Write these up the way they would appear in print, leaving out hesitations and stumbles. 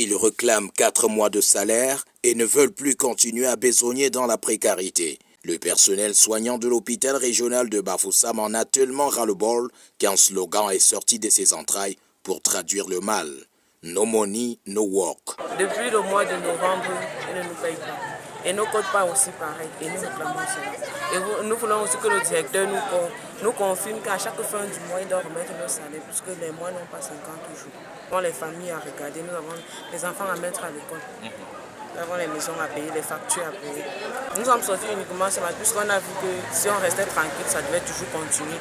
Ils réclament 4 mois de salaire et ne veulent plus continuer à besogner dans la précarité. Le personnel soignant de l'hôpital régional de Bafoussam en a tellement ras-le-bol qu'un slogan est sorti de ses entrailles pour traduire le mal. No money, no work. Depuis le mois de novembre, ils ne nous payent pas. Et nos codes pas aussi pareil. Et nous réclamons cela. Et nous voulons aussi que le directeur nous confirme qu'à chaque fin du mois, il doit remettre nos salaires, puisque les mois n'ont pas 50 jours. Nous avons les familles à regarder, nous avons les enfants à mettre à l'école. Nous avons les maisons à payer, les factures à payer. Nous sommes sortis uniquement ce matin, puisqu'on a vu que si on restait tranquille, ça devait toujours continuer.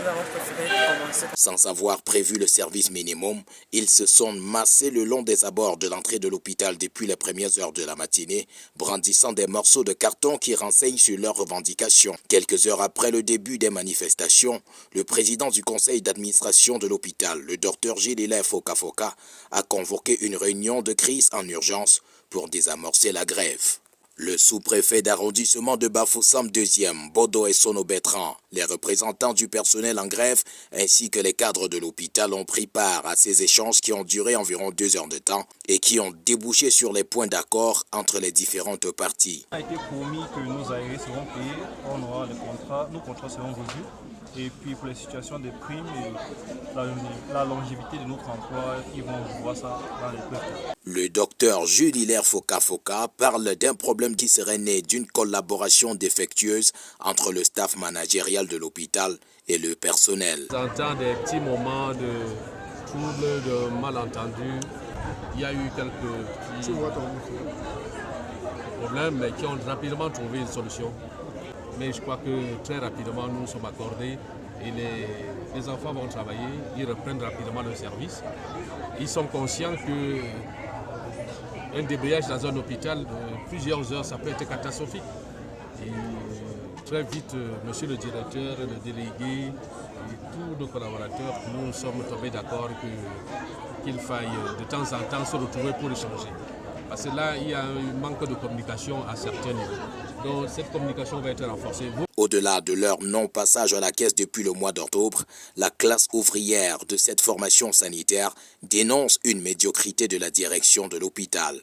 Nous avons préféré commencer. Sans avoir prévu le service minimum, ils se sont massés le long des abords de l'entrée de l'hôpital depuis les premières heures de la matinée, brandissant des morceaux de carton qui renseignent sur leurs revendications. Quelques heures après le début des manifestations, le président du conseil d'administration de l'hôpital, le docteur Gilles Foka, a convoqué une réunion de crise en urgence pour désamorcer la grève. Le sous-préfet d'arrondissement de Bafoussam 2e, Bodo et Sono Bertrand, les représentants du personnel en grève ainsi que les cadres de l'hôpital ont pris part à ces échanges qui ont duré environ 2 heures de temps et qui ont débouché sur les points d'accord entre les différentes parties. Il a été promis que nos aérés seront payés, on aura les contrats, nos contrats seront revus. Et puis pour les situations des primes et la longévité de notre emploi, ils vont voir ça dans les peuples. Le docteur Jules Foka parle d'un problème qui serait né d'une collaboration défectueuse entre le staff managérial de l'hôpital et le personnel. J'entends des petits moments de troubles, de malentendus. Il y a eu quelques petits problèmes mais qui ont rapidement trouvé une solution. Mais je crois que très rapidement nous sommes accordés et les enfants vont travailler, ils reprennent rapidement le service. Ils sont conscients qu'un débrayage dans un hôpital de plusieurs heures, ça peut être catastrophique. Et très vite, monsieur le directeur, le délégué et tous nos collaborateurs, nous sommes tombés d'accord qu'il faille de temps en temps se retrouver pour échanger. Parce que là, il y a un manque de communication à certains niveaux. Donc cette communication va être renforcée. Au-delà de leur non-passage à la caisse depuis le mois d'octobre, la classe ouvrière de cette formation sanitaire dénonce une médiocrité de la direction de l'hôpital.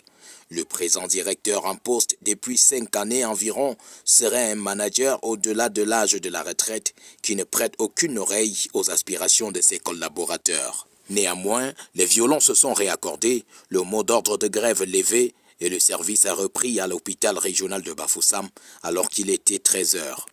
Le présent directeur en poste depuis 5 années environ serait un manager au-delà de l'âge de la retraite qui ne prête aucune oreille aux aspirations de ses collaborateurs. Néanmoins, les violons se sont réaccordés, le mot d'ordre de grève levé et le service a repris à l'hôpital régional de Bafoussam alors qu'il était 13 heures.